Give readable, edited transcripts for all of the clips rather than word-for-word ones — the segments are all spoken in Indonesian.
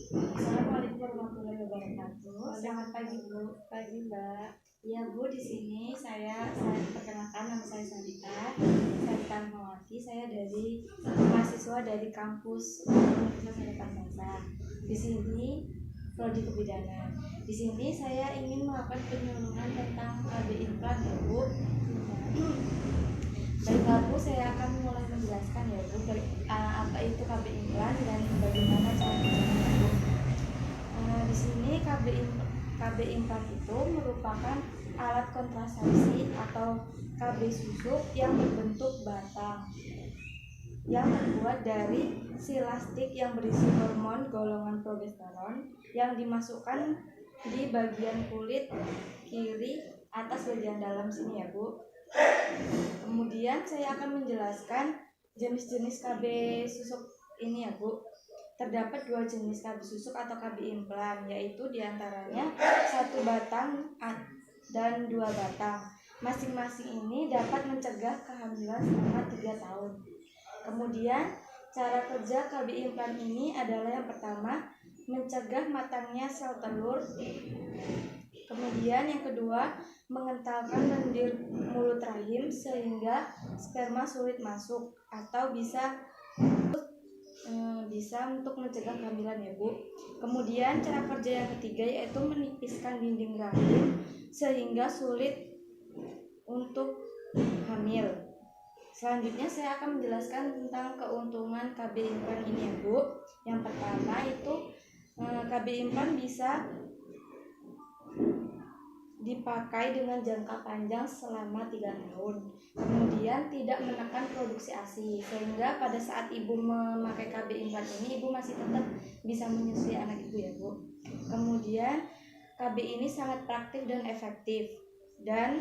Assalamualaikum warahmatullahi wabarakatuh. Selamat pagi Bu. Pagi Mbak. Ya Bu, di sini saya perkenalkan, nama saya Sarita Rahmawati. Saya dari mahasiswa dari kampus Universitas Harupat. Di sini prodi kebidanan. Di sini saya ingin melakukan penyuluhan tentang KB implan ya Bu. Baik Bu, saya akan mulai menjelaskan ya Bu, apa itu KB implan dan bagaimana cara kerjanya Bu. Di sini KB implan itu merupakan alat kontrasepsi atau KB susuk yang berbentuk batang yang terbuat dari silastik yang berisi hormon golongan progesteron yang dimasukkan di bagian kulit kiri atas bagian dalam sini ya Bu. Kemudian saya akan menjelaskan jenis-jenis KB susuk ini ya Bu. Terdapat 2 jenis KB susuk atau KB implan, yaitu diantaranya 1 batang dan 2 batang. Masing-masing ini dapat mencegah kehamilan selama 3 tahun. Kemudian cara kerja KB implan ini adalah yang pertama, mencegah matangnya sel telur. Kemudian yang kedua, mengentalkan lendir mulut rahim sehingga sperma sulit masuk atau bisa untuk mencegah kehamilan ya Bu. Kemudian cara kerja yang ketiga yaitu menipiskan dinding rahim sehingga sulit untuk hamil. Selanjutnya saya akan menjelaskan tentang keuntungan KB implan ini ya Bu. Yang pertama itu KB implan bisa dipakai dengan jangka panjang selama 3 tahun. Kemudian tidak menekan produksi ASI, sehingga pada saat ibu memakai KB implan ini, ibu masih tetap bisa menyusui anak ibu ya Bu. Kemudian KB ini sangat praktik dan efektif, dan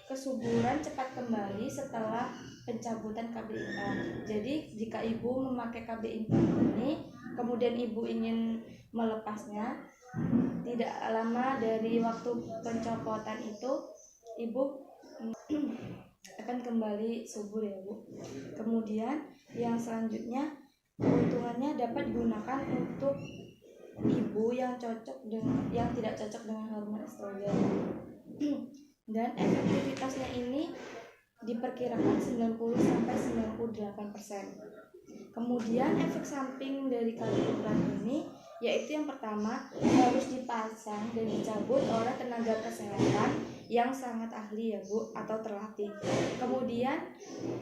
kesuburan cepat kembali setelah pencabutan KB implan. Jadi jika ibu memakai KB implan ini, kemudian ibu ingin melepasnya, tidak lama dari waktu pencopotan itu ibu akan kembali subur ya Bu. Kemudian yang selanjutnya, keuntungannya dapat digunakan untuk ibu yang tidak cocok dengan hormon estrogen. Dan efektivitasnya ini diperkirakan 90-98%. Kemudian efek samping dari KB implan ini yaitu yang pertama, harus dipasang dan dicabut oleh tenaga kesehatan yang sangat ahli ya Bu, atau terlatih. Kemudian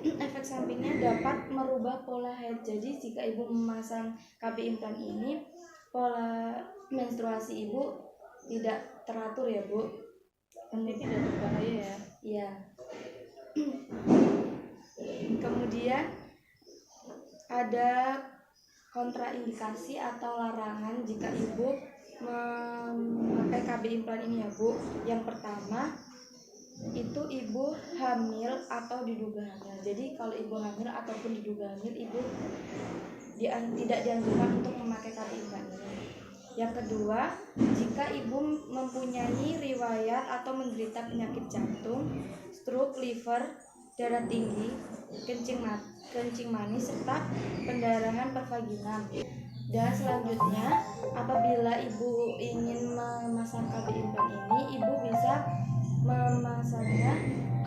efek sampingnya dapat merubah pola haid. Jadi jika ibu memasang KB implan ini, pola menstruasi ibu tidak teratur ya Bu. Ini tidak berbahaya ya? Iya. Kemudian ada kontraindikasi atau larangan jika ibu memakai KB implan ini ya Bu. Yang pertama itu ibu hamil atau diduga hamil. Jadi kalau ibu hamil ataupun diduga hamil, ibu tidak dianjurkan untuk memakai KB implan ini. Yang kedua, jika ibu mempunyai riwayat atau menderita penyakit jantung, stroke, liver, darah tinggi, kencing manis, serta pendarahan pervaginam. Dan selanjutnya, apabila ibu ingin memasang KB implan ini, ibu bisa memasangnya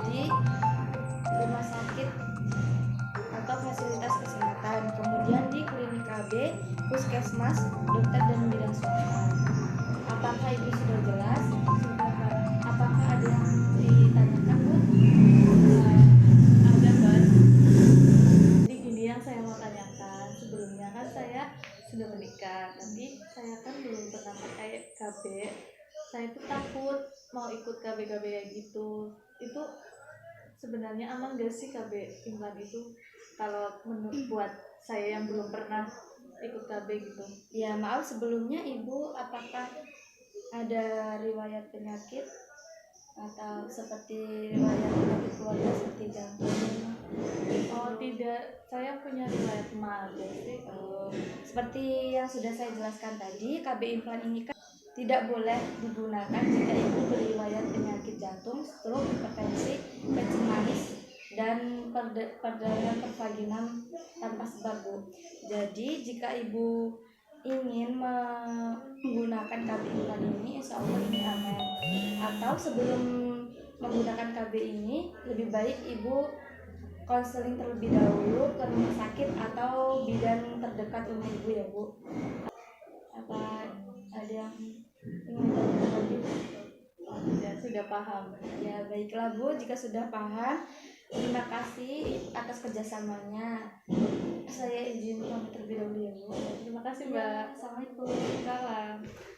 di rumah sakit atau fasilitas kesehatan, kemudian di klinik KB, puskesmas, dokter dan bidang swasta. Apakah ibu sudah jelas? Apakah ada yang ditanyakan Bu? Ada Mbak. Jadi gini yang saya mau tanyakan, sebelumnya kan saya sudah menikah, tapi saya kan belum pernah pakai KB. Saya tuh takut mau ikut KB kayak gitu. Itu sebenarnya aman gak sih KB implan itu? Kalau buat saya yang belum pernah ikut KB gitu. Ya maaf, sebelumnya ibu apakah ada riwayat penyakit atau seperti riwayat penyakit keluarga seperti jantung? Oh tidak, saya punya riwayat MA. Jadi seperti yang sudah saya jelaskan tadi, KB implan ini kan tidak boleh digunakan jika ibu beriwayat penyakit jantung, stroke, hipertensi, kencing manis, dan perdarahan pervaginam tanpa sebab Bu. Jadi jika ibu ingin menggunakan KB implan ini, insya Allah ini aman. Atau sebelum menggunakan KB ini, lebih baik ibu konseling terlebih dahulu ke rumah sakit atau bidan terdekat rumah ibu ya Bu. Apa ada yang ingin ditanyakan lagi? Ya, sudah paham. Ya baiklah Bu, jika sudah paham, terima kasih atas kerjasamanya. Saya izin pamit terlebih dahulu ya Bu. Terima kasih Mbak. Assalamualaikum. Salam.